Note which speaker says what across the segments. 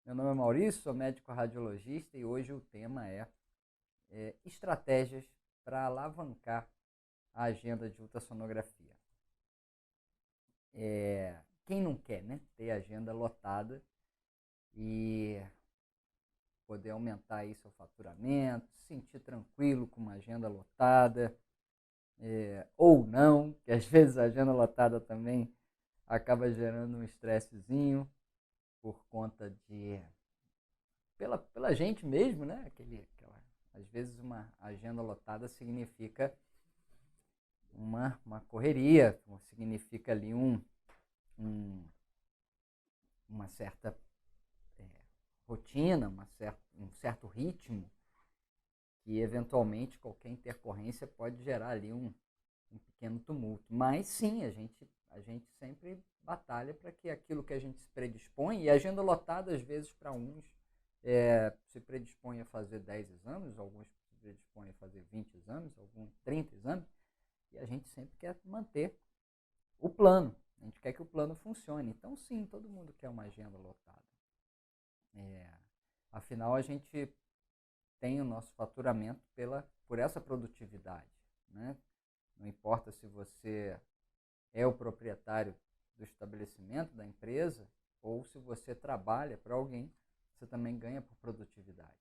Speaker 1: Meu nome é Maurício, sou médico radiologista e hoje o tema é estratégias para alavancar a agenda de ultrassonografia. Quem não quer, né, ter a agenda lotada e poder aumentar aí seu faturamento, se sentir tranquilo com uma agenda lotada, ou não, que às vezes a agenda lotada também acaba gerando um estressezinho por conta de pela gente mesmo, né? Às vezes uma agenda lotada significa uma correria, significa ali uma certa é, rotina, um certo ritmo, que eventualmente qualquer intercorrência pode gerar ali um pequeno tumulto. Mas sim, a gente sempre batalha para que aquilo que a gente se predispõe, e a agenda lotada às vezes para uns se predispõe a fazer 10 exames, alguns se predispõem a fazer 20 exames, alguns 30 exames, e a gente sempre quer manter o plano, a gente quer que o plano funcione. Então sim, todo mundo quer uma agenda lotada. Afinal, a gente tem o nosso faturamento por essa produtividade, né? Não importa se você é o proprietário do estabelecimento, da empresa, ou se você trabalha para alguém, você também ganha por produtividade.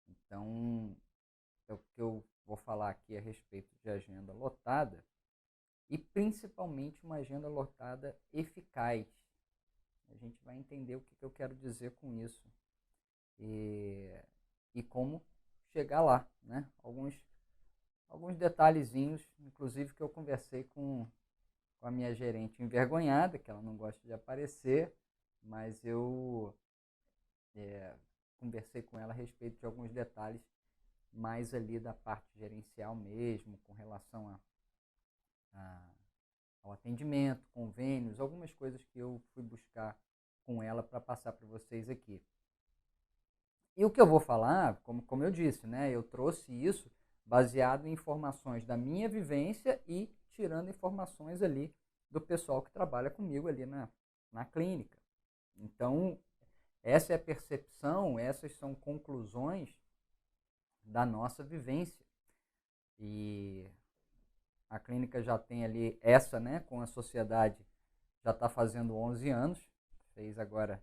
Speaker 1: Então, o que eu vou falar aqui a respeito de agenda lotada e principalmente uma agenda lotada eficaz. A gente vai entender o que eu quero dizer com isso e como chegar lá, né? Alguns detalhezinhos, inclusive que eu conversei com a minha gerente envergonhada, que ela não gosta de aparecer, mas eu conversei com ela a respeito de alguns detalhes mais ali da parte gerencial mesmo, com relação ao atendimento, convênios, algumas coisas que eu fui buscar com ela para passar para vocês aqui. E o que eu vou falar, como eu disse, né, eu trouxe isso baseado em informações da minha vivência e tirando informações ali do pessoal que trabalha comigo ali na clínica. Então, essa é a percepção, essas são conclusões da nossa vivência. E a clínica já tem ali né, com a sociedade, já está fazendo 11 anos, fez agora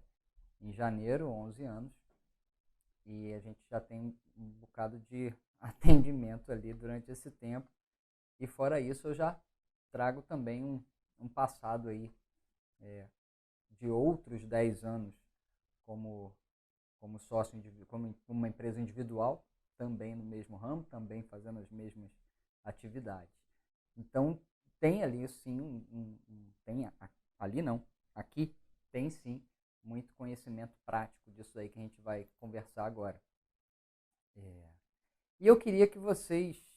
Speaker 1: em janeiro 11 anos, e a gente já tem um bocado de atendimento ali durante esse tempo. E fora isso, eu já trago também um passado aí de outros 10 anos como sócio, como uma empresa individual, também no mesmo ramo, também fazendo as mesmas atividades. Então, tem ali sim, ali não, aqui tem sim muito conhecimento prático disso aí que a gente vai conversar agora. E eu queria que vocês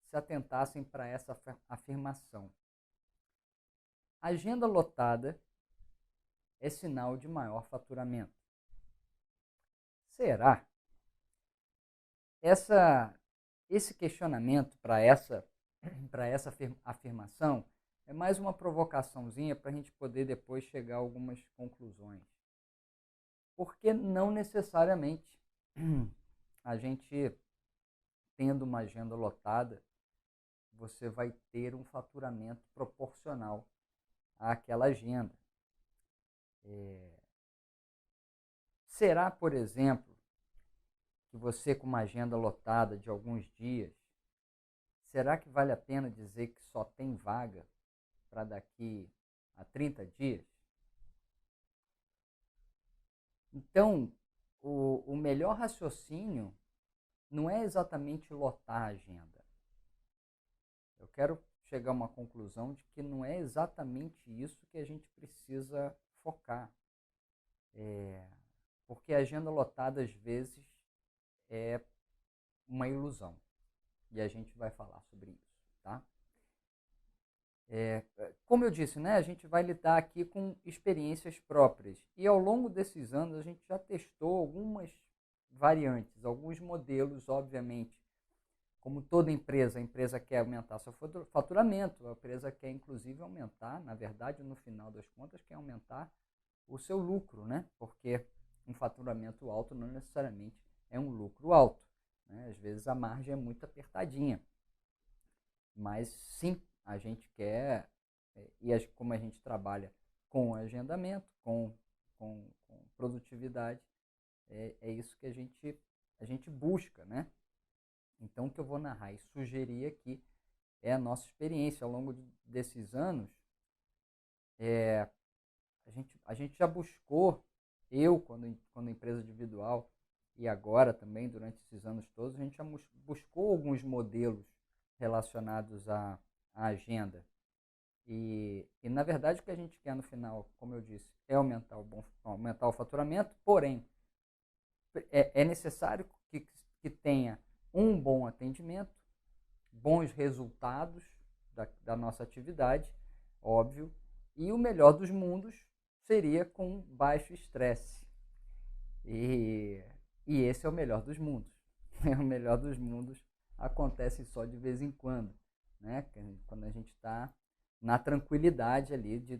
Speaker 1: se atentassem para essa afirmação. Agenda lotada é sinal de maior faturamento. Será? Esse questionamento para essa afirmação é mais uma provocaçãozinha para a gente poder depois chegar a algumas conclusões. Porque não necessariamente a gente, tendo uma agenda lotada, você vai ter um faturamento proporcional àquela agenda. Será, por exemplo, que você com uma agenda lotada de alguns dias, será que vale a pena dizer que só tem vaga para daqui a 30 dias? Então, o melhor raciocínio não é exatamente lotar a agenda. Eu quero chegar a uma conclusão de que não é exatamente isso que a gente precisa focar. Porque a agenda lotada, às vezes, é uma ilusão. E a gente vai falar sobre isso, tá? Como eu disse, né, a gente vai lidar aqui com experiências próprias. E ao longo desses anos a gente já testou algumas variantes, alguns modelos, obviamente. Como toda empresa, a empresa quer aumentar seu faturamento, a empresa quer inclusive aumentar, na verdade, no final das contas, quer aumentar o seu lucro, né? Porque um faturamento alto não necessariamente é um lucro alto, né? Às vezes a margem é muito apertadinha, mas sim, a gente quer, como a gente trabalha com agendamento, com produtividade, é isso que a gente busca, né? Então, o que eu vou narrar e sugerir aqui é a nossa experiência ao longo desses anos. A gente já buscou, quando empresa individual, e agora também, durante esses anos todos, a gente já buscou alguns modelos relacionados à agenda. Na verdade, o que a gente quer no final, como eu disse, é aumentar o faturamento, porém, é necessário que tenha um bom atendimento, bons resultados da nossa atividade, óbvio, e o melhor dos mundos seria com baixo estresse. E esse é o melhor dos mundos. O melhor dos mundos acontece só de vez em quando, né? Quando a gente está na tranquilidade ali de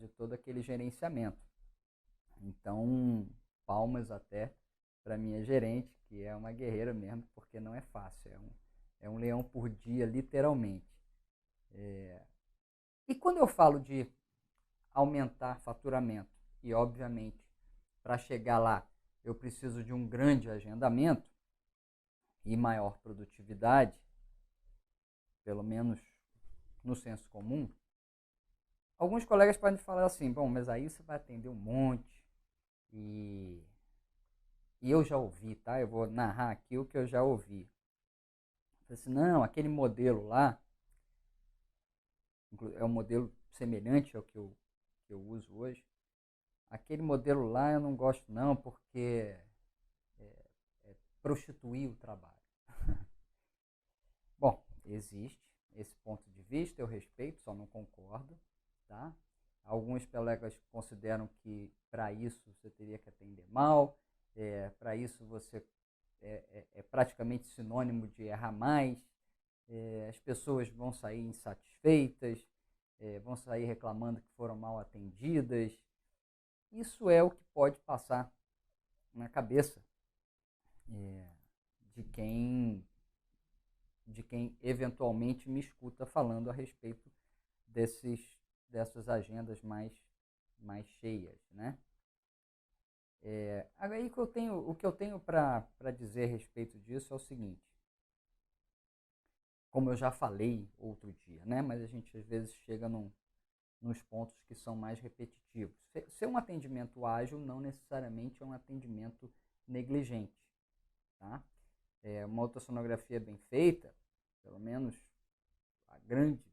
Speaker 1: todo aquele gerenciamento. Então, palmas até para minha gerente, que é uma guerreira mesmo, porque não é fácil, é um leão por dia, literalmente. E quando eu falo de aumentar faturamento, e obviamente para chegar lá eu preciso de um grande agendamento e maior produtividade, pelo menos no senso comum, alguns colegas podem falar assim, bom, mas aí você vai atender um monte e eu já ouvi, tá? Eu vou narrar aqui o que eu já ouvi. Eu falei assim, não, aquele modelo lá é um modelo semelhante ao que eu uso hoje. Aquele modelo lá eu não gosto não, porque é prostituir o trabalho. Bom, existe esse ponto de vista, eu respeito, só não concordo, tá? Alguns colegas consideram que para isso você teria que atender mal, para isso você é praticamente sinônimo de errar mais, as pessoas vão sair insatisfeitas, vão sair reclamando que foram mal atendidas. Isso é o que pode passar na cabeça de quem eventualmente me escuta falando a respeito dessas agendas mais cheias, né? Aí o que eu tenho para dizer a respeito disso é o seguinte, como eu já falei outro dia, né? Mas a gente às vezes chega nos pontos que são mais repetitivos. Ser um atendimento ágil não necessariamente é um atendimento negligente, tá? Uma ultrassonografia bem feita, pelo menos a grande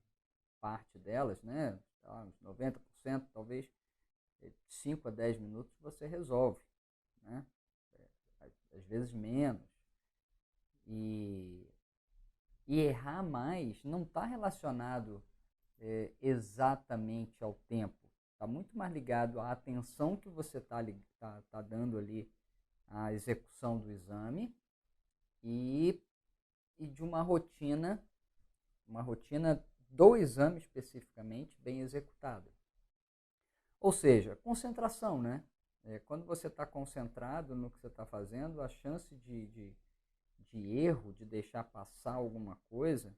Speaker 1: parte delas, né, uns 90%, talvez 5 a 10 minutos você resolve, né? Às vezes menos. E errar mais não está relacionado exatamente ao tempo. Está muito mais ligado à atenção que você está dando ali à execução do exame e de uma rotina do exame especificamente bem executada. Ou seja, concentração, né? Quando você está concentrado no que você está fazendo, a chance de erro, de deixar passar alguma coisa,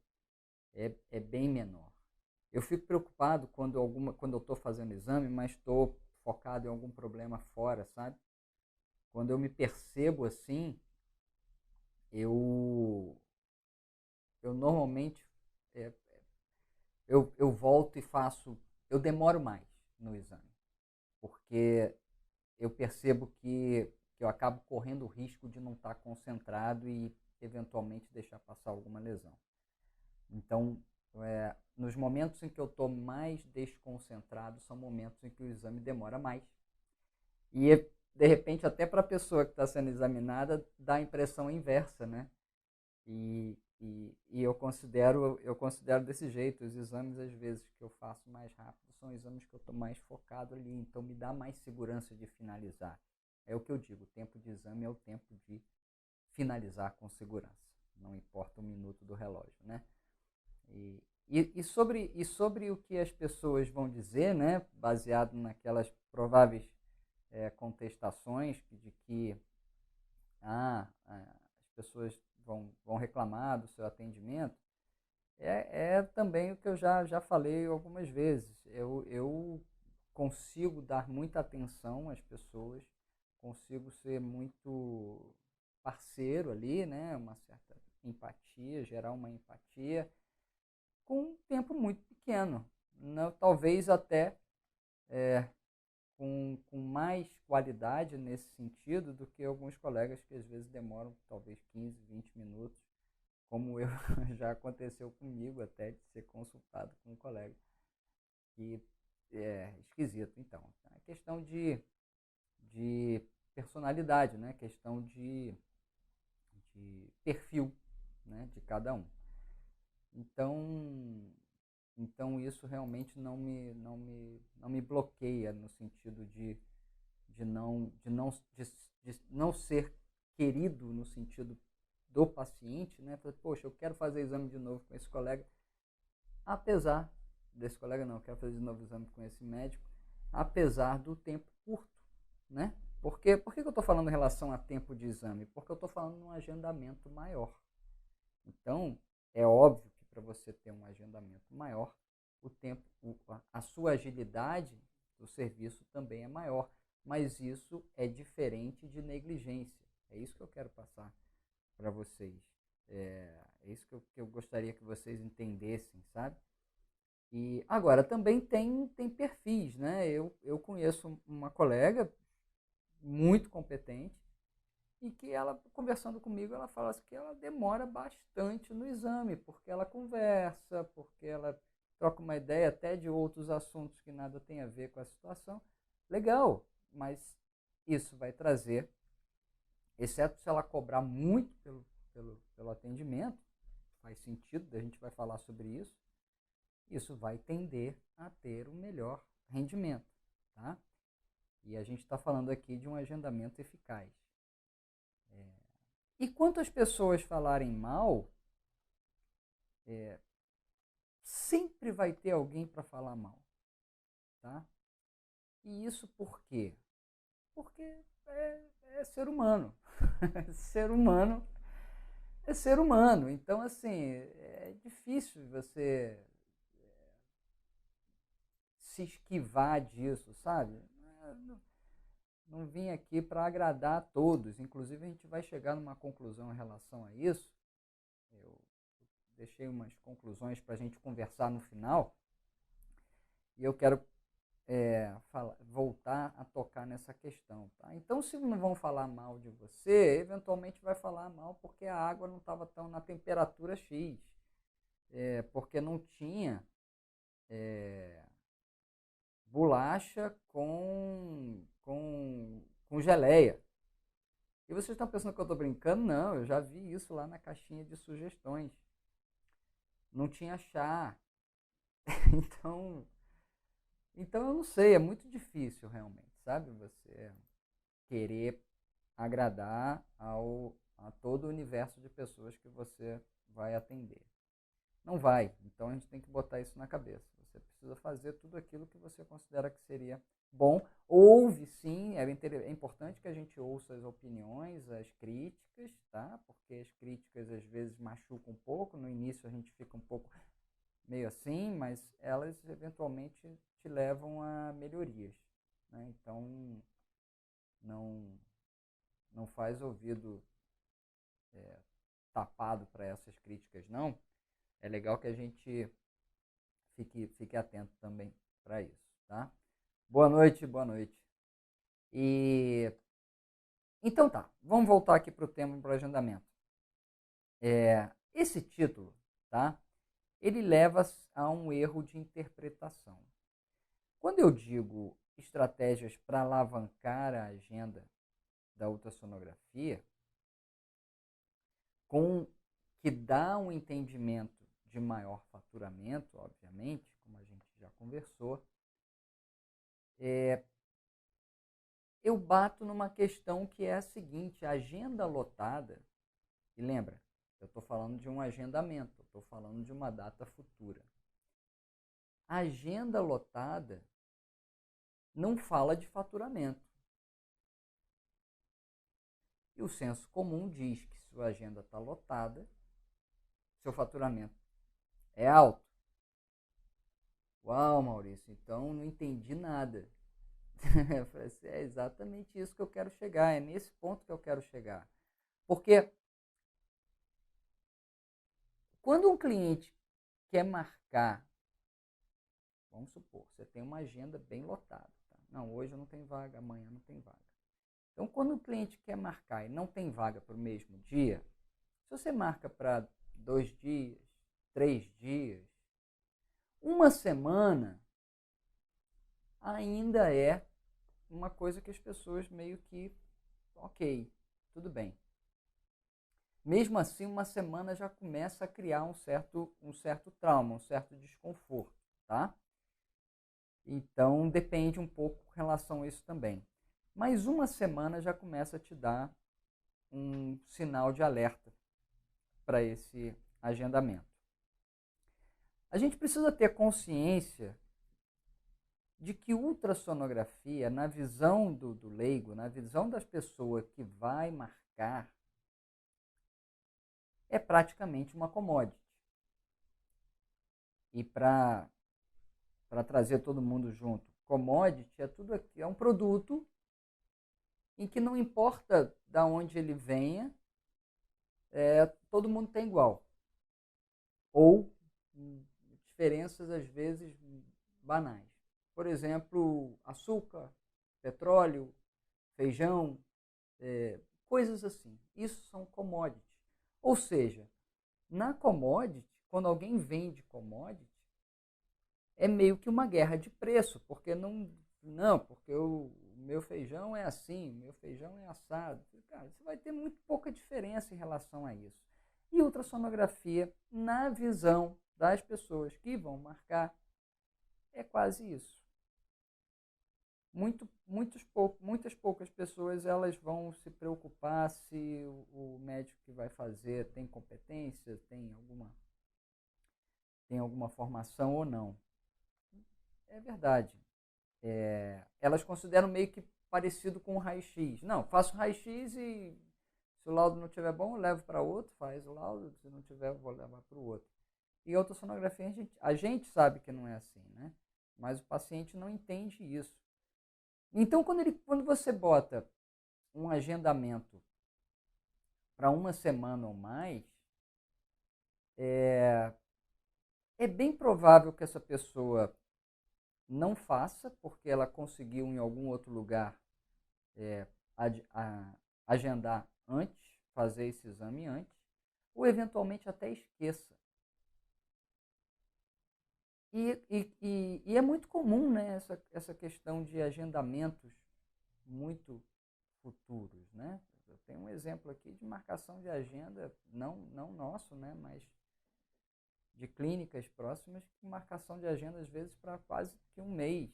Speaker 1: é bem menor. Eu fico preocupado quando eu estou fazendo exame, mas estou focado em algum problema fora, sabe? Quando eu me percebo assim, eu normalmente eu volto e eu demoro mais no exame, porque eu percebo que eu acabo correndo o risco de não estar concentrado e eventualmente deixar passar alguma lesão. Então, nos momentos em que eu estou mais desconcentrado, são momentos em que o exame demora mais. E, de repente, até para a pessoa que está sendo examinada, dá a impressão inversa, né? E eu considero desse jeito. Os exames, às vezes, que eu faço mais rápido, são exames que eu estou mais focado ali. Então, me dá mais segurança de finalizar. É o que eu digo, o tempo de exame é o tempo de finalizar com segurança. Não importa o minuto do relógio, né? E sobre o que as pessoas vão dizer, né, baseado naquelas prováveis contestações de que as pessoas vão reclamar do seu atendimento, é também o que eu já falei algumas vezes. Eu consigo dar muita atenção às pessoas, consigo ser muito parceiro ali, né? Uma certa empatia, gerar uma empatia, com um tempo muito pequeno. Não, talvez até com mais qualidade nesse sentido do que alguns colegas que às vezes demoram talvez 15, 20 minutos, como eu já aconteceu comigo até de ser consultado com um colega. E é esquisito, então. É questão de personalidade, né? Questão de perfil, né? De cada um. Então isso realmente não me bloqueia no sentido de não ser querido no sentido do paciente, né? Poxa, eu quero fazer exame de novo com esse colega, apesar desse colega não, eu quero fazer de novo exame com esse médico, apesar do tempo curto, né? Por que eu estou falando em relação a tempo de exame? Porque eu estou falando de um agendamento maior. Então, é óbvio que para você ter um agendamento maior, o tempo, a sua agilidade do serviço também é maior. Mas isso é diferente de negligência. É isso que eu quero passar para vocês. É isso que eu gostaria que vocês entendessem, sabe? E agora também tem perfis, né? Eu conheço uma colega muito competente e que ela, conversando comigo, ela fala assim que ela demora bastante no exame, porque ela conversa, porque ela troca uma ideia até de outros assuntos que nada tem a ver com a situação. Legal, mas isso vai trazer, exceto se ela cobrar muito pelo atendimento, faz sentido, a gente vai falar sobre isso vai tender a ter um melhor rendimento, tá? E a gente está falando aqui de um agendamento eficaz. E quanto as pessoas falarem mal, sempre vai ter alguém para falar mal, tá? E isso por quê? Porque é ser humano. Ser humano é ser humano. Então, assim, é difícil você se esquivar disso, sabe? Não vim aqui para agradar a todos. Inclusive, a gente vai chegar numa conclusão em relação a isso. Eu deixei umas conclusões para a gente conversar no final. E eu quero voltar a tocar nessa questão. Tá? Então, se não vão falar mal de você, eventualmente vai falar mal porque a água não estava tão na temperatura X. Porque não tinha bolacha com geleia. E vocês estão pensando que eu estou brincando? Não, eu já vi isso lá na caixinha de sugestões. Não tinha chá. Então eu não sei, é muito difícil realmente, sabe? Você querer agradar a todo o universo de pessoas que você vai atender. Não vai, então a gente tem que botar isso na cabeça. Você precisa fazer tudo aquilo que você considera que seria bom. Ouve sim, é importante que a gente ouça as opiniões, as críticas, tá? Porque as críticas às vezes machucam um pouco, no início a gente fica um pouco meio assim, mas elas eventualmente te levam a melhorias, né? Então não faz ouvido tapado para essas críticas, não. É legal que a gente fique atento também para isso, tá? Boa noite, boa noite. E então tá, vamos voltar aqui para o tema do agendamento. Esse título, tá? Ele leva a um erro de interpretação. Quando eu digo estratégias para alavancar a agenda da ultrassonografia, com que dá um entendimento de maior faturamento, obviamente, como a gente já conversou, eu bato numa questão que é a seguinte: a agenda lotada, e lembra, eu estou falando de um agendamento, eu estou falando de uma data futura. A agenda lotada não fala de faturamento. E o senso comum diz que sua agenda está lotada, seu faturamento é alto. Uau, Maurício, então não entendi nada. Eu falei assim, é exatamente isso que eu quero chegar, é nesse ponto que eu quero chegar. Porque quando um cliente quer marcar, vamos supor, você tem uma agenda bem lotada. Tá? Não, hoje não tem vaga, amanhã não tem vaga. Então, quando o cliente quer marcar e não tem vaga para o mesmo dia, se você marca para 2 dias, 3 dias, uma semana ainda é uma coisa que as pessoas meio que, ok, tudo bem. Mesmo assim, uma semana já começa a criar um certo trauma, um certo desconforto, tá? Então, depende um pouco com relação a isso também. Mas uma semana já começa a te dar um sinal de alerta para esse agendamento. A gente precisa ter consciência de que ultrassonografia, na visão do leigo, na visão das pessoas que vai marcar, é praticamente uma commodity. E para trazer todo mundo junto, commodity é tudo aqui, é um produto em que não importa de onde ele venha, todo mundo tem igual. Ou diferenças, às vezes, banais. Por exemplo, açúcar, petróleo, feijão, coisas assim. Isso são commodities. Ou seja, na commodity, quando alguém vende commodity, é meio que uma guerra de preço, porque porque o meu feijão é assim, o meu feijão é assado. Cara, você vai ter muito pouca diferença em relação a isso. E ultrassonografia, na visão das pessoas que vão marcar, é quase isso. Muitas poucas pessoas elas vão se preocupar se o médico que vai fazer tem competência, tem alguma formação ou não. É verdade. Elas consideram meio que parecido com o raio-x. Não, faço raio-x e se o laudo não estiver bom, eu levo para outro, faz o laudo, se não tiver, eu vou levar para o outro. E a ultrassonografia, a gente sabe que não é assim, né? Mas o paciente não entende isso. Então, quando você bota um agendamento para uma semana ou mais, é bem provável que essa pessoa não faça, porque ela conseguiu em algum outro lugar agendar antes, fazer esse exame antes, ou eventualmente até esqueça. E é muito comum, né, essa questão de agendamentos muito futuros, né? Eu tenho um exemplo aqui de marcação de agenda, não nosso, né, mas de clínicas próximas, que marcação de agenda às vezes para quase que um mês.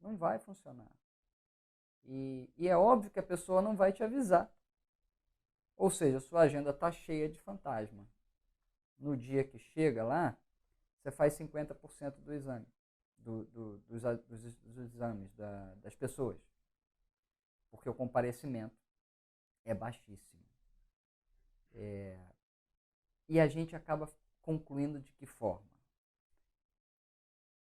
Speaker 1: Não vai funcionar. E é óbvio que a pessoa não vai te avisar. Ou seja, a sua agenda está cheia de fantasma. No dia que chega lá, você faz 50% do exame, dos exames das pessoas. Porque o comparecimento é baixíssimo. E a gente acaba concluindo de que forma?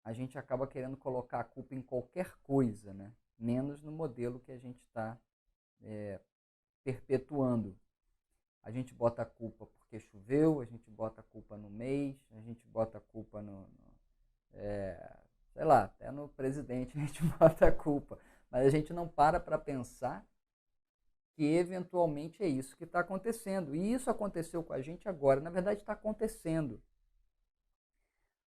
Speaker 1: A gente acaba querendo colocar a culpa em qualquer coisa, né? Menos no modelo que a gente está perpetuando. A gente bota a culpa porque choveu, a gente bota a culpa no mês, a gente bota a culpa sei lá, até no presidente a gente bota a culpa. Mas a gente não para pensar que eventualmente é isso que está acontecendo. E isso aconteceu com a gente agora. Na verdade, está acontecendo.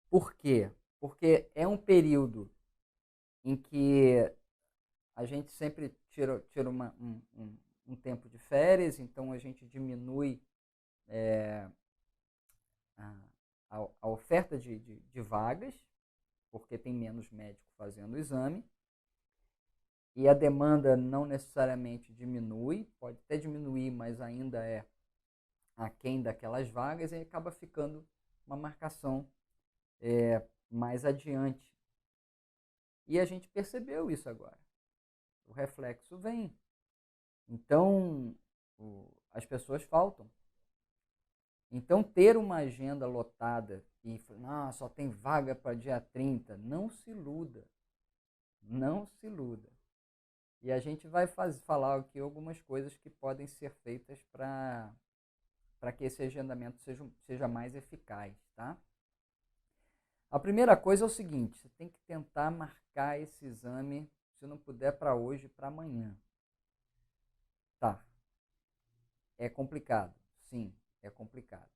Speaker 1: Por quê? Porque é um período em que a gente sempre tira um tempo de férias, então a gente diminui a oferta de vagas, porque tem menos médico fazendo o exame, e a demanda não necessariamente diminui, pode até diminuir, mas ainda é aquém daquelas vagas, e acaba ficando uma marcação mais adiante. E a gente percebeu isso agora. O reflexo vem. Então, as pessoas faltam. Então, ter uma agenda lotada e só tem vaga para dia 30, não se iluda. Não se iluda. E a gente vai falar aqui algumas coisas que podem ser feitas para que esse agendamento seja mais eficaz, tá? A primeira coisa é o seguinte, você tem que tentar marcar esse exame, se não puder para hoje, para amanhã. Tá. É complicado, sim, é complicado.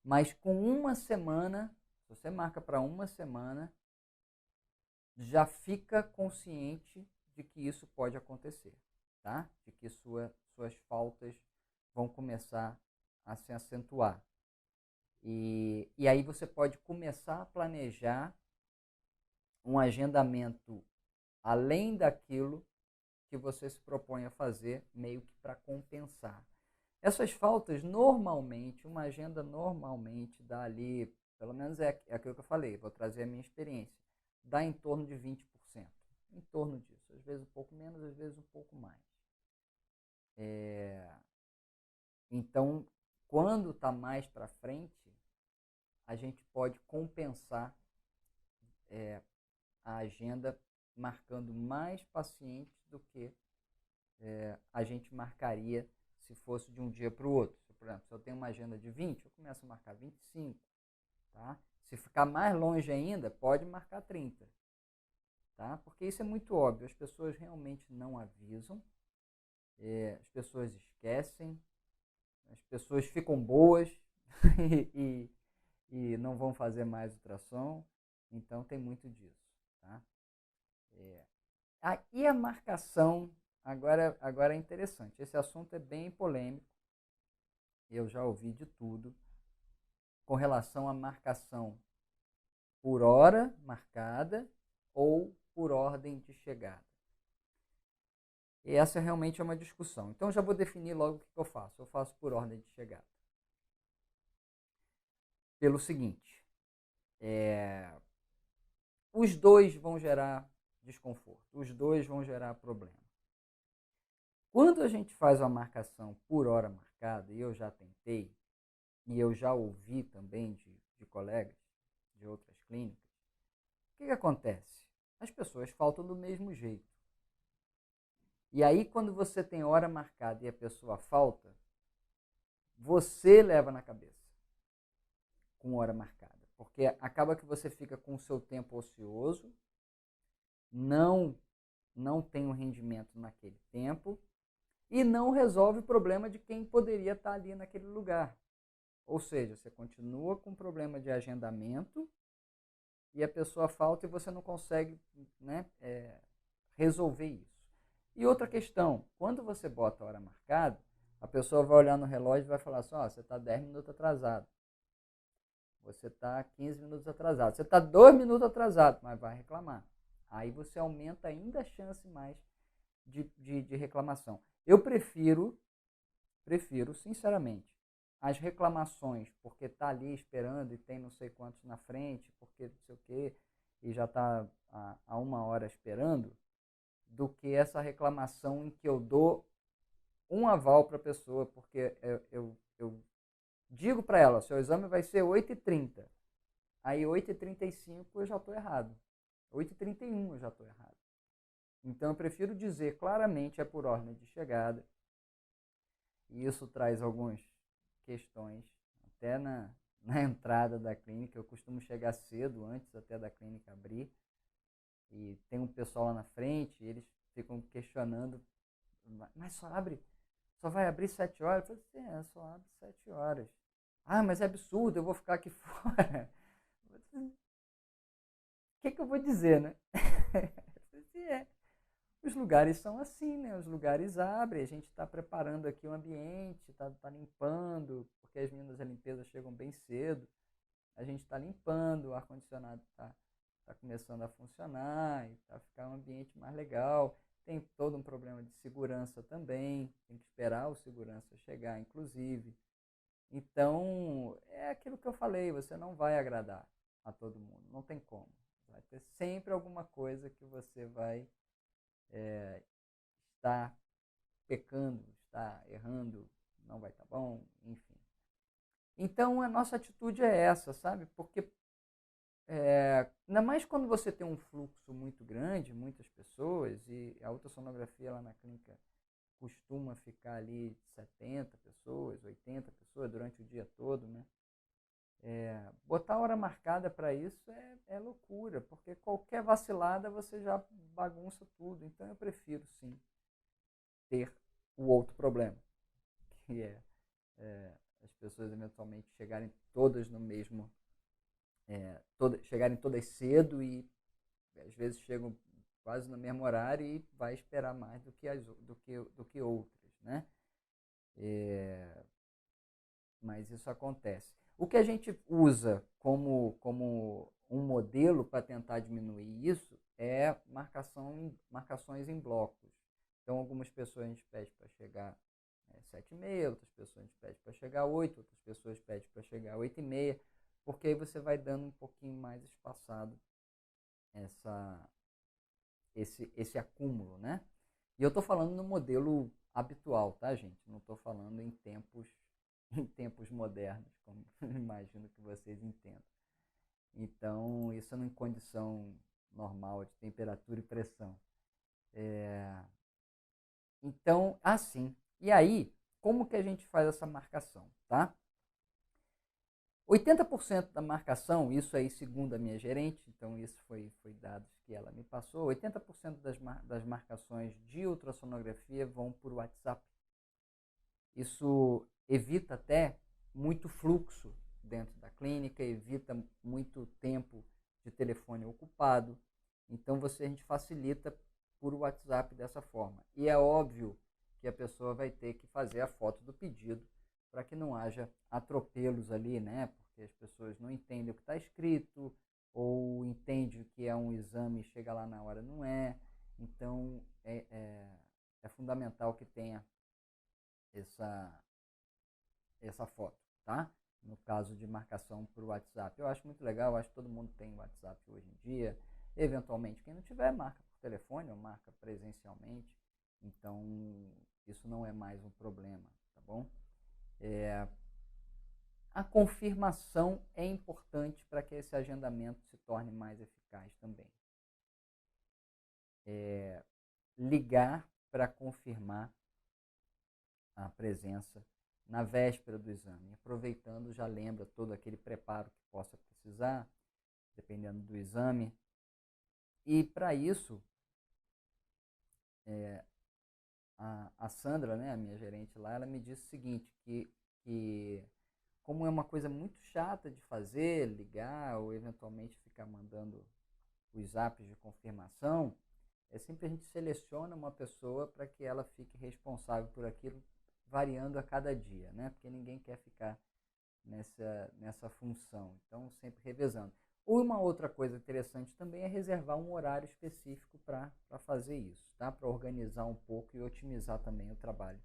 Speaker 1: Mas com uma semana, se você marca para uma semana, já fica consciente de que isso pode acontecer, tá? De que suas faltas vão começar a se acentuar. E aí você pode começar a planejar um agendamento além daquilo que você se propõe a fazer, meio que para compensar. Essas faltas, normalmente, uma agenda normalmente dá ali, pelo menos é aquilo que eu falei, vou trazer a minha experiência, dá em torno de 20%. Em torno disso. Às vezes um pouco menos, às vezes um pouco mais. Então, quando está mais para frente, a gente pode compensar a agenda marcando mais pacientes do que a gente marcaria se fosse de um dia para o outro. Por exemplo, se eu tenho uma agenda de 20, eu começo a marcar 25. Tá? Se ficar mais longe ainda, pode marcar 30. Tá? Porque isso é muito óbvio, as pessoas realmente não avisam, as pessoas esquecem, as pessoas ficam boas e não vão fazer mais ultrassom, então tem muito disso. Tá? E a marcação, agora é interessante, esse assunto é bem polêmico, eu já ouvi de tudo, com relação à marcação por hora marcada ou por ordem de chegada. E essa realmente é uma discussão. Então, já vou definir logo o que eu faço. Eu faço por ordem de chegada. Pelo seguinte, os dois vão gerar desconforto, os dois vão gerar problema. Quando a gente faz uma marcação por hora marcada, e eu já tentei, e eu já ouvi também de colegas de outras clínicas, o que acontece? As pessoas faltam do mesmo jeito. E aí, quando você tem hora marcada e a pessoa falta, você leva na cabeça com hora marcada. Porque acaba que você fica com o seu tempo ocioso, não tem um rendimento naquele tempo e não resolve o problema de quem poderia estar ali naquele lugar. Ou seja, você continua com problema de agendamento e a pessoa falta e você não consegue, né, resolver isso. E outra questão, quando você bota a hora marcada, a pessoa vai olhar no relógio e vai falar assim, você está 10 minutos atrasado. Você está 15 minutos atrasado. Você está 2 minutos atrasado, mas vai reclamar. Aí você aumenta ainda a chance mais de reclamação. Eu prefiro, sinceramente, as reclamações, porque está ali esperando e tem não sei quantos na frente, porque não sei o quê, e já está há 1 hora esperando, do que essa reclamação em que eu dou um aval para a pessoa, porque eu digo para ela, seu exame vai ser 8h30. Aí 8h35 eu já estou errado. 8h31 eu já estou errado. Então eu prefiro dizer claramente é por ordem de chegada. E isso traz algumas questões, até na entrada da clínica. Eu costumo chegar cedo, antes até da clínica abrir. E tem um pessoal lá na frente, eles ficam questionando, mas só vai abrir 7 horas? Eu falei, só abre 7 horas. Ah, mas é absurdo, eu vou ficar aqui fora. O que eu vou dizer, né? Os lugares são assim, né? Os lugares abrem, a gente está preparando aqui o ambiente, está limpando, porque as meninas da limpeza chegam bem cedo. A gente está limpando, o ar-condicionado está começando a funcionar, e está ficando um ambiente mais legal. Tem todo um problema de segurança também, tem que esperar o segurança chegar, inclusive. Então, é aquilo que eu falei, você não vai agradar a todo mundo, não tem como. Vai ter sempre alguma coisa que você vai estar pecando, estar errando, não vai estar bom, enfim. Então, a nossa atitude é essa, sabe? Porque, ainda mais quando você tem um fluxo muito grande, muitas pessoas, e a ultrassonografia lá na clínica costuma ficar ali 70 pessoas, 80 pessoas durante o dia todo, né? Botar hora marcada para isso é loucura, porque qualquer vacilada você já bagunça tudo. Então eu prefiro sim ter o outro problema, que é as pessoas eventualmente chegarem todas no mesmo, chegarem todas cedo e às vezes chegam quase no mesmo horário e vai esperar mais do que outras, né? Mas isso acontece. O que a gente usa como um modelo para tentar diminuir isso é marcações em blocos. Então, algumas pessoas a gente pede para chegar 7h30, outras pessoas a gente pede para chegar 8, outras pessoas pedem para chegar 8h30, porque aí você vai dando um pouquinho mais espaçado esse acúmulo, né? E eu estou falando no modelo habitual, tá, gente? Não estou falando em tempos modernos, como imagino que vocês entendam. Então, isso é em condição normal de temperatura e pressão. Então, assim. E aí, como que a gente faz essa marcação, tá? 80% da marcação, isso aí segundo a minha gerente, então isso foi dados que ela me passou, 80% das marcações de ultrassonografia vão por WhatsApp. Isso evita até muito fluxo dentro da clínica, evita muito tempo de telefone ocupado. Então a gente facilita por WhatsApp dessa forma. E é óbvio que a pessoa vai ter que fazer a foto do pedido para que não haja atropelos ali, né? Porque as pessoas não entendem o que está escrito ou entendem que é um exame e chega lá na hora não é. Então é fundamental que tenha essa foto, tá? No caso de marcação por WhatsApp. Eu acho muito legal, eu acho que todo mundo tem WhatsApp hoje em dia. Eventualmente, quem não tiver, marca por telefone ou marca presencialmente. Então, isso não é mais um problema, tá bom? A confirmação é importante para que esse agendamento se torne mais eficaz também. Ligar para confirmar a presença na véspera do exame. Aproveitando, já lembra todo aquele preparo que possa precisar, dependendo do exame. E para isso, a Sandra, né, a minha gerente lá, ela me disse o seguinte, que como é uma coisa muito chata de fazer, ligar ou eventualmente ficar mandando os zaps de confirmação, é sempre a gente seleciona uma pessoa para que ela fique responsável por aquilo, variando a cada dia, né? Porque ninguém quer ficar nessa função. Então, sempre revezando. Uma outra coisa interessante também é reservar um horário específico para fazer isso, tá? Para organizar um pouco e otimizar também o trabalho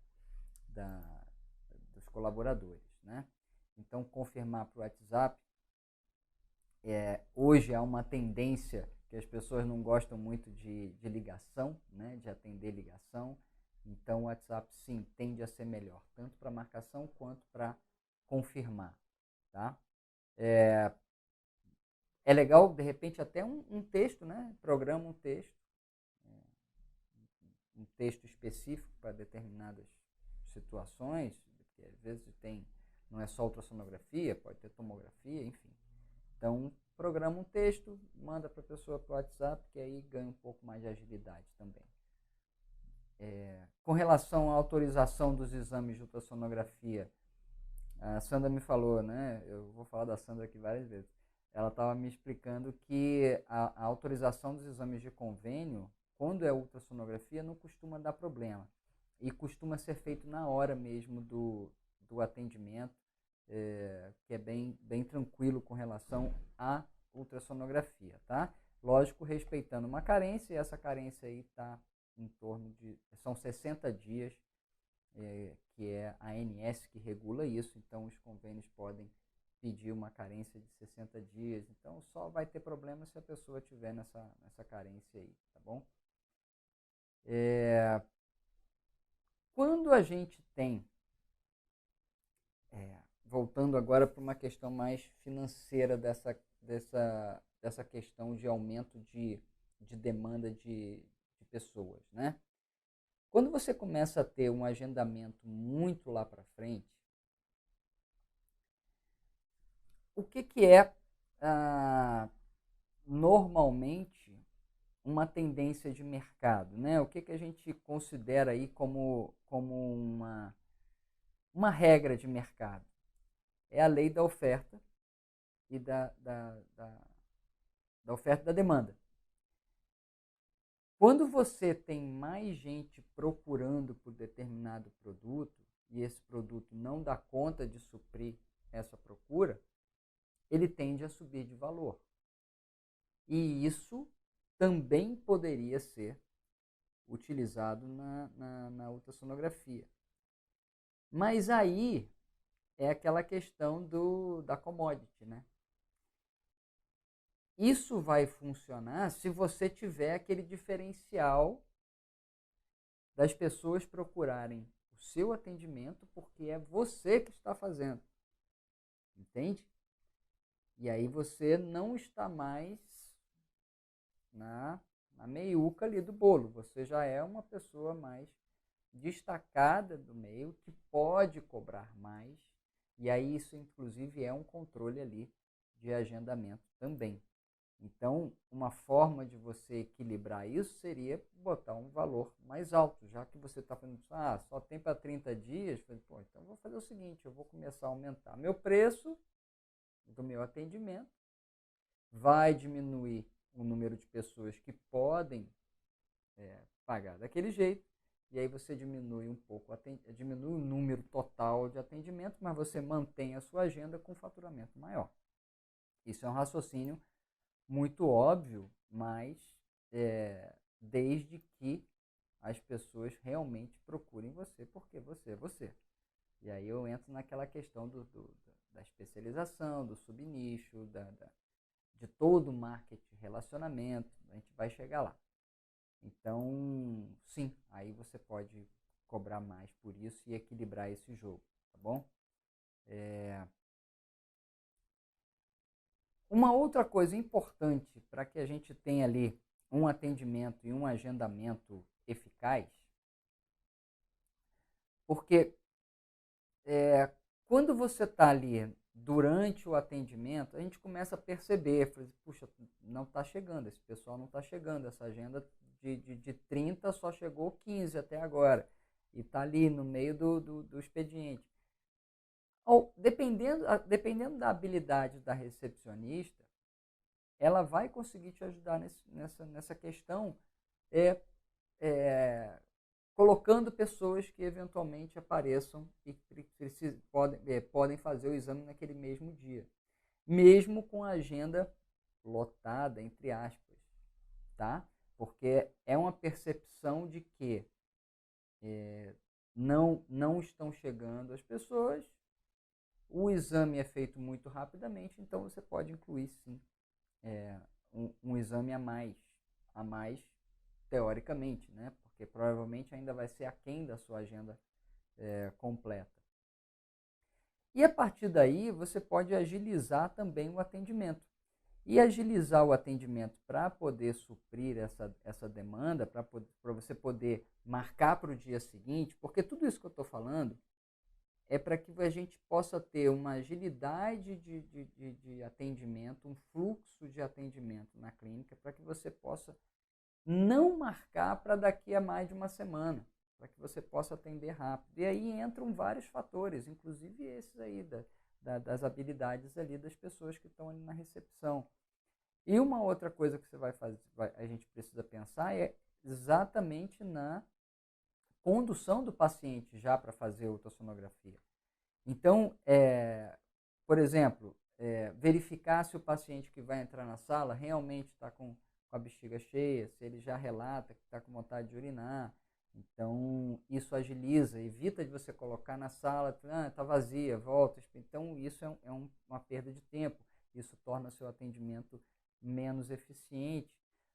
Speaker 1: dos colaboradores, né? Então, confirmar para o WhatsApp. Hoje há uma tendência que as pessoas não gostam muito de ligação, né? De atender ligação. Então, o WhatsApp, sim, tende a ser melhor, tanto para marcação quanto para confirmar, tá? É legal, de repente, até um texto, né? Programa um texto específico para determinadas situações, porque às vezes não é só ultrassonografia, pode ter tomografia, enfim. Então, programa um texto, manda para a pessoa para o WhatsApp, que aí ganha um pouco mais de agilidade também. Com relação à autorização dos exames de ultrassonografia, a Sandra me falou, né? Eu vou falar da Sandra aqui várias vezes. Ela estava me explicando que a autorização dos exames de convênio, quando é ultrassonografia, não costuma dar problema. E costuma ser feito na hora mesmo do atendimento, que é bem tranquilo com relação à ultrassonografia, tá? Lógico, respeitando uma carência, e essa carência aí está em torno de... São 60 dias, que é a ANS que regula isso, então os convênios podem pedir uma carência de 60 dias, então só vai ter problema se a pessoa tiver nessa carência aí, tá bom? Quando a gente tem voltando agora para uma questão mais financeira dessa questão de aumento de demanda de pessoas, né? Quando você começa a ter um agendamento muito lá para frente, o que é normalmente uma tendência de mercado, né? O que a gente considera aí como uma regra de mercado? É a lei da oferta e da oferta e da demanda. Quando você tem mais gente procurando por determinado produto e esse produto não dá conta de suprir essa procura, ele tende a subir de valor. E isso também poderia ser utilizado na ultrassonografia. Mas aí é aquela questão da commodity, né? Isso vai funcionar se você tiver aquele diferencial das pessoas procurarem o seu atendimento porque é você que está fazendo. Entende? E aí você não está mais na meiuca ali do bolo. Você já é uma pessoa mais destacada do meio que pode cobrar mais. E aí isso, inclusive, é um controle ali de agendamento também. Então, uma forma de você equilibrar isso seria botar um valor mais alto, já que você está falando, só tem para 30 dias, pô, então eu vou fazer o seguinte, eu vou começar a aumentar meu preço do meu atendimento, vai diminuir o número de pessoas que podem pagar daquele jeito, e aí você diminui um pouco, diminui o número total de atendimento, mas você mantém a sua agenda com faturamento maior. Isso é um raciocínio muito óbvio, mas desde que as pessoas realmente procurem você, porque você é você. E aí eu entro naquela questão da especialização, do subnicho, de todo o marketing, relacionamento, a gente vai chegar lá. Então, sim, aí você pode cobrar mais por isso e equilibrar esse jogo, tá bom? Uma outra coisa importante para que a gente tenha ali um atendimento e um agendamento eficaz, porque quando você está ali durante o atendimento, a gente começa a perceber, puxa, não está chegando, esse pessoal não está chegando, essa agenda de 30 só chegou 15 até agora, e está ali no meio do expediente. Dependendo da habilidade da recepcionista, ela vai conseguir te ajudar nessa questão, colocando pessoas que eventualmente apareçam e podem fazer o exame naquele mesmo dia, mesmo com a agenda lotada, entre aspas, tá? Porque é uma percepção de que não estão chegando as pessoas, o exame é feito muito rapidamente, então você pode incluir sim um exame a mais teoricamente, né? Porque provavelmente ainda vai ser aquém da sua agenda completa. E a partir daí você pode agilizar também o atendimento. E agilizar o atendimento para poder suprir essa demanda, para você poder marcar para o dia seguinte, porque tudo isso que eu estou falando é para que a gente possa ter uma agilidade de atendimento, um fluxo de atendimento na clínica, para que você possa não marcar para daqui a mais de uma semana, para que você possa atender rápido. E aí entram vários fatores, inclusive esses aí das habilidades ali das pessoas que estão ali na recepção. E uma outra coisa que você vai fazer, a gente precisa pensar é exatamente na condução do paciente já para fazer a ultrassonografia. Então, por exemplo, verificar se o paciente que vai entrar na sala realmente está com a bexiga cheia, se ele já relata que está com vontade de urinar. Então, isso agiliza, evita de você colocar na sala, está vazia, volta. Então, isso é uma perda de tempo. Isso torna o seu atendimento menos eficiente.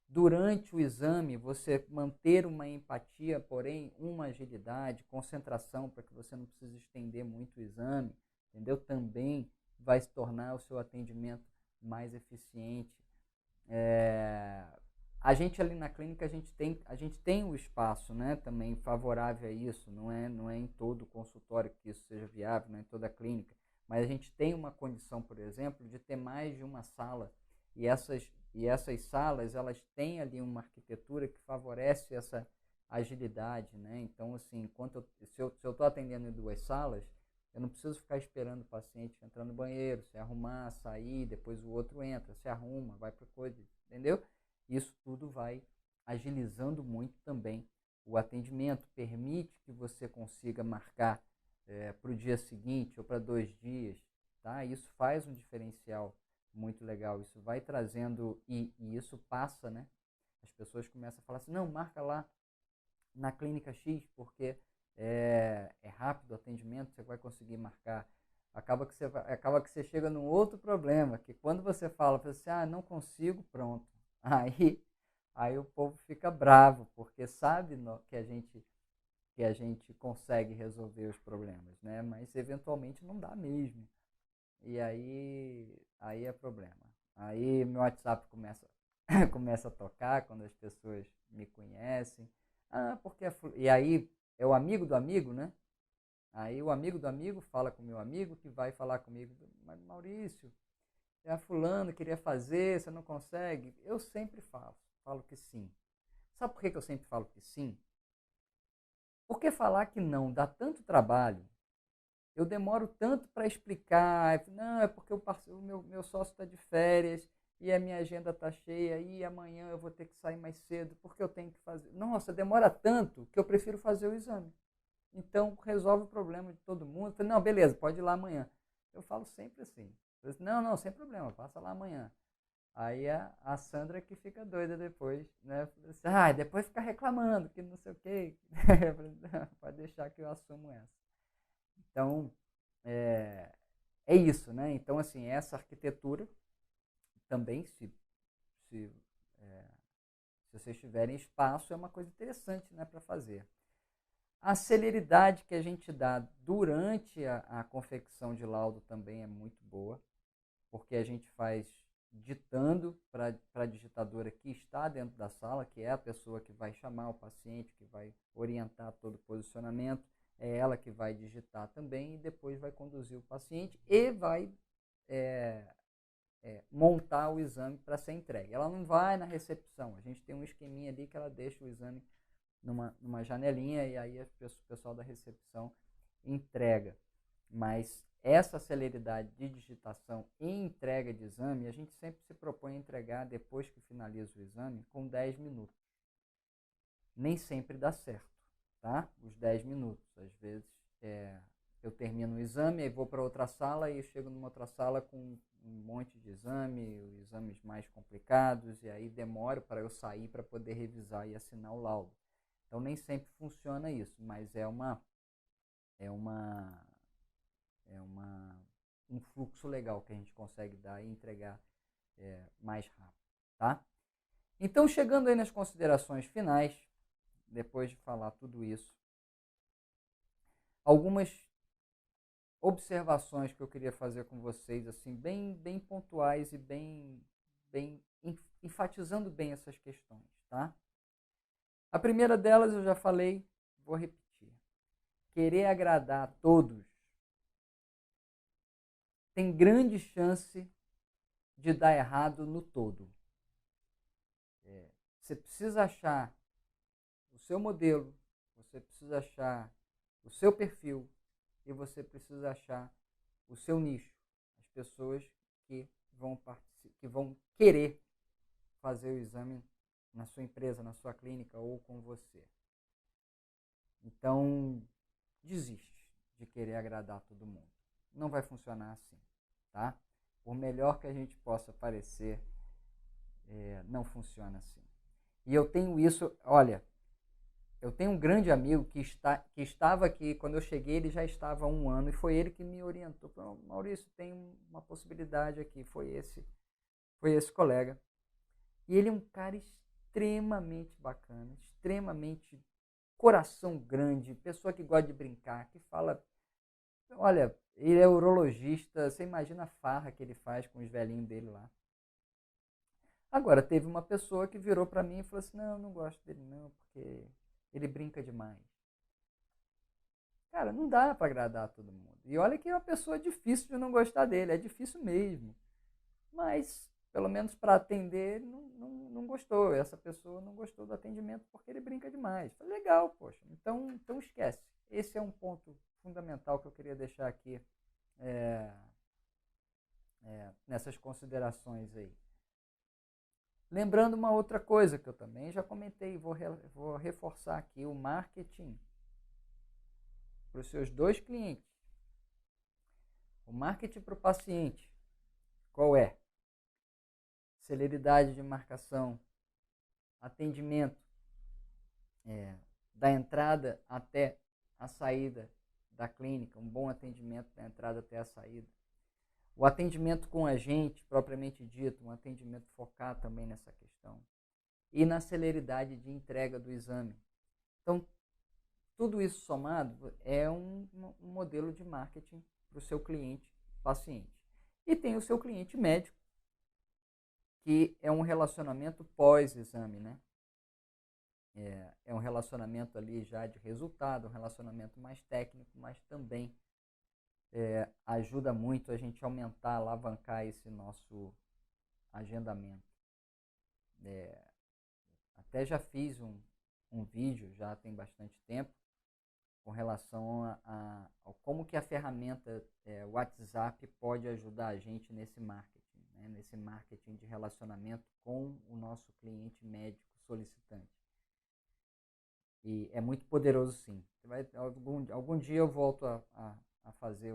Speaker 1: Durante o exame, você manter uma empatia, porém uma agilidade, concentração, para que você não precise estender muito o exame, entendeu? Também vai se tornar o seu atendimento mais eficiente. A gente ali na clínica, a gente tem o espaço, né, também favorável a isso, não é em todo consultório que isso seja viável, não é em toda a clínica, mas a gente tem uma condição, por exemplo, de ter mais de uma sala, e essas salas, elas têm ali uma arquitetura que favorece essa agilidade, né? Então, assim, se eu estou atendendo em 2 salas, eu não preciso ficar esperando o paciente entrar no banheiro, se arrumar, sair, depois o outro entra, se arruma, vai para coisa, entendeu? Isso tudo vai agilizando muito também o atendimento, permite que você consiga marcar para o dia seguinte ou para 2 dias, tá? Isso faz um diferencial muito legal, isso vai trazendo, e isso passa, né? As pessoas começam a falar assim, não, marca lá na clínica X, porque é rápido o atendimento, você vai conseguir marcar. Acaba que você chega num outro problema, que quando você fala assim, não consigo, pronto. Aí o povo fica bravo, porque sabe que a gente consegue resolver os problemas, né? Mas eventualmente não dá mesmo. E aí é problema. Aí meu WhatsApp começa a tocar quando as pessoas me conhecem. Porque e aí é o amigo do amigo, né? Aí o amigo do amigo fala com o meu amigo que vai falar comigo, mas Maurício, fulano queria fazer, você não consegue? Eu sempre falo que sim. Sabe por que eu sempre falo que sim? Porque falar que não dá tanto trabalho, eu demoro tanto para explicar, não, é porque o meu sócio está de férias e a minha agenda está cheia e amanhã eu vou ter que sair mais cedo porque eu tenho que fazer. Nossa, demora tanto que eu prefiro fazer o exame. Então, resolve o problema de todo mundo. Falei, não, beleza, pode ir lá amanhã. Eu falo sempre assim. Não, sem problema, passa lá amanhã. Aí a Sandra que fica doida depois, né? Depois fica reclamando que não sei o quê. Pode deixar que eu assumo essa. Então, é isso, né? Então, assim, essa arquitetura também, se, é, se vocês tiverem espaço, é uma coisa interessante, né, para fazer. A celeridade que a gente dá durante a confecção de laudo também é muito boa, porque a gente faz ditando para a digitadora que está dentro da sala, que é a pessoa que vai chamar o paciente, que vai orientar todo o posicionamento, é ela que vai digitar também e depois vai conduzir o paciente e vai montar o exame para ser entregue. Ela não vai na recepção, a gente tem um esqueminha ali que ela deixa o exame numa janelinha e aí o pessoal da recepção entrega. Mas essa celeridade de digitação e entrega de exame, a gente sempre se propõe a entregar depois que finaliza o exame com 10 minutos. Nem sempre dá certo, tá? Os 10 minutos. Às vezes eu termino o exame e vou para outra sala e chego numa outra sala com um monte de exames mais complicados e aí demoro para eu sair para poder revisar e assinar o laudo. Então nem sempre funciona isso, mas é um fluxo legal que a gente consegue dar e entregar mais rápido, tá? Então, chegando aí nas considerações finais, depois de falar tudo isso, algumas observações que eu queria fazer com vocês, assim, bem pontuais e bem enfatizando bem essas questões, tá? A primeira delas eu já falei, vou repetir. Querer agradar a todos tem grande chance de dar errado no todo. Você precisa achar o seu modelo, você precisa achar o seu perfil e você precisa achar o seu nicho, as pessoas que vão querer fazer o exame na sua empresa, na sua clínica ou com você. Então, desiste de querer agradar todo mundo. Não vai funcionar assim, tá? Por melhor que a gente possa parecer, não funciona assim. E eu tenho isso, olha, eu tenho um grande amigo que estava aqui, quando eu cheguei ele já estava há 1 ano, e foi ele que me orientou. Falou, Maurício, tem uma possibilidade aqui, foi esse colega. E ele é um cara extremamente bacana, extremamente coração grande, pessoa que gosta de brincar, que fala, olha, Ele é urologista, você imagina a farra que ele faz com os velhinhos dele lá. Agora, teve uma pessoa que virou para mim e falou assim, não, eu não gosto dele não, porque ele brinca demais. Cara, não dá para agradar todo mundo. E olha que é uma pessoa difícil de não gostar dele, é difícil mesmo. Mas, pelo menos para atender, não gostou. Essa pessoa não gostou do atendimento porque ele brinca demais. Falei, legal, poxa. Então esquece. Esse é um ponto fundamental que eu queria deixar aqui é, nessas considerações aí. Lembrando uma outra coisa que eu também já comentei, vou reforçar aqui, o marketing para os seus dois clientes. O marketing para o paciente, qual é? Celeridade de marcação, atendimento da entrada até a saída da clínica, um bom atendimento da entrada até a saída. O atendimento com a gente, propriamente dito, um atendimento focado também nessa questão. E na celeridade de entrega do exame. Então, tudo isso somado é um modelo de marketing para o seu cliente paciente. E tem o seu cliente médico, que é um relacionamento pós-exame, né? É um relacionamento ali já de resultado, um relacionamento mais técnico, mas também ajuda muito a gente aumentar, alavancar esse nosso agendamento. Até já fiz um vídeo, já tem bastante tempo, com relação a como que a ferramenta WhatsApp pode ajudar a gente nesse marketing, né? Nesse marketing de relacionamento com o nosso cliente médico solicitante. E é muito poderoso, sim. Algum dia eu volto a fazer,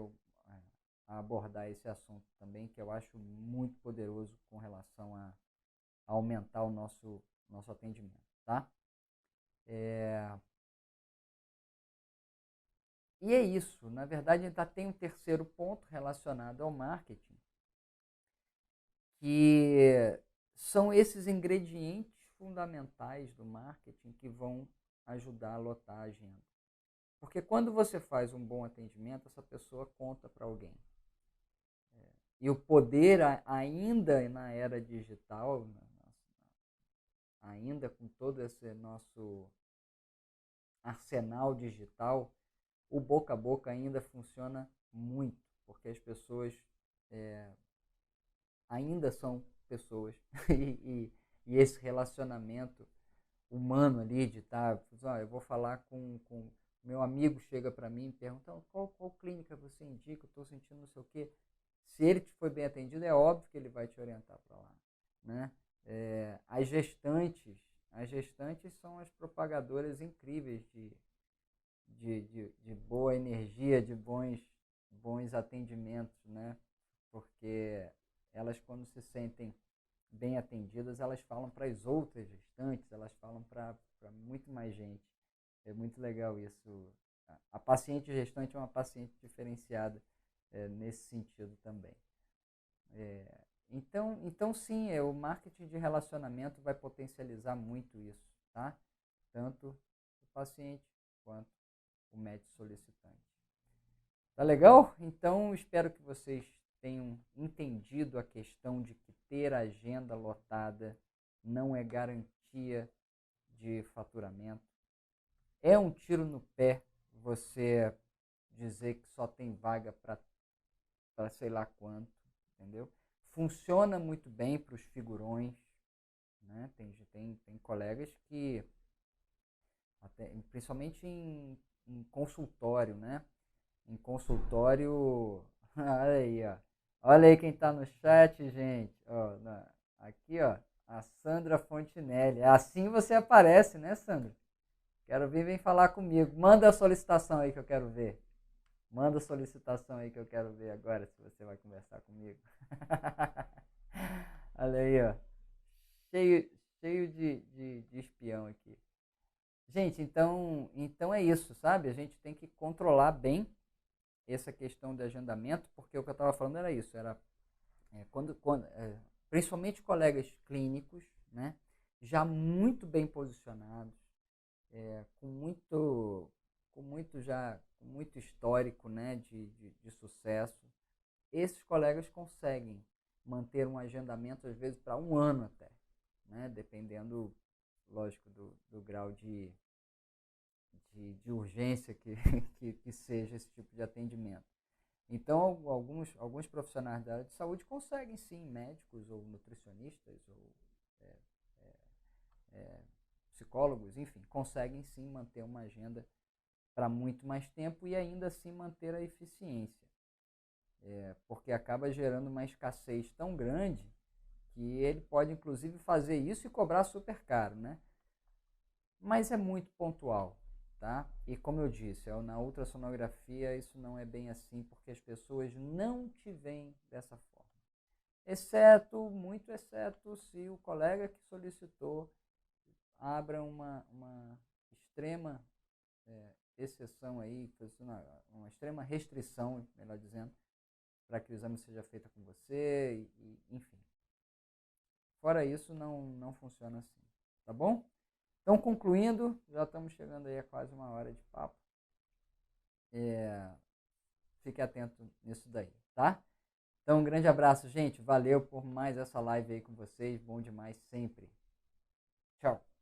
Speaker 1: a abordar esse assunto também, que eu acho muito poderoso com relação a aumentar o nosso atendimento, tá? E é isso. Na verdade, ainda tem um terceiro ponto relacionado ao marketing, que são esses ingredientes fundamentais do marketing que vão ajudar a lotar a agenda. Porque quando você faz um bom atendimento, essa pessoa conta para alguém. E o poder, ainda na era digital, ainda com todo esse nosso arsenal digital, o boca a boca ainda funciona muito, porque as pessoas ainda são pessoas e esse relacionamento humano ali de estar, eu vou falar com meu amigo, chega para mim e pergunta qual clínica você indica, eu estou sentindo não sei o quê. Se ele foi bem atendido, é óbvio que ele vai te orientar para lá, né? As gestantes são as propagadoras incríveis de boa energia, de bons atendimentos, né? Porque elas, quando se sentem bem atendidas, elas falam para as outras gestantes, elas falam para muito mais gente. É muito legal isso. A paciente gestante é uma paciente diferenciada nesse sentido também. Então sim, o marketing de relacionamento vai potencializar muito isso, tá? Tanto o paciente quanto o médico solicitante. Tá legal? Então espero que vocês tenham entendido a questão de que ter agenda lotada não é garantia de faturamento. É um tiro no pé você dizer que só tem vaga para sei lá quanto, entendeu? Funciona muito bem para os figurões, né? Tem colegas que, principalmente em consultório, né? Em consultório, olha aí, ó. Olha aí quem está no chat, gente. Ó, aqui, ó, a Sandra Fontinelli. Assim você aparece, né, Sandra? Quero vir, vem falar comigo. Manda a solicitação aí que eu quero ver. Manda a solicitação aí que eu quero ver agora, se você vai conversar comigo. Olha aí, ó. Cheio de espião aqui. Gente, então é isso, sabe? A gente tem que controlar bem essa questão de agendamento, porque o que eu estava falando era isso, era principalmente colegas clínicos, né, já muito bem posicionados, com com muito histórico, né, de sucesso, esses colegas conseguem manter um agendamento, às vezes, para um ano até, né, dependendo, lógico, do grau de urgência que seja esse tipo de atendimento. Então, alguns profissionais da área de saúde conseguem sim, médicos ou nutricionistas ou é, psicólogos, enfim, conseguem sim manter uma agenda para muito mais tempo e ainda assim manter a eficiência, porque acaba gerando uma escassez tão grande que ele pode inclusive fazer isso e cobrar super caro, né? Mas é muito pontual, tá? E como eu disse, na ultrassonografia isso não é bem assim, porque as pessoas não te veem dessa forma. Exceto, muito exceto, se o colega que solicitou abra uma extrema exceção aí, uma extrema restrição, melhor dizendo, para que o exame seja feito com você, enfim. Fora isso, não funciona assim, tá bom? Então, concluindo, já estamos chegando aí a quase uma hora de papo. Fique atento nisso daí, tá? Então, um grande abraço, gente. Valeu por mais essa live aí com vocês. Bom demais sempre. Tchau.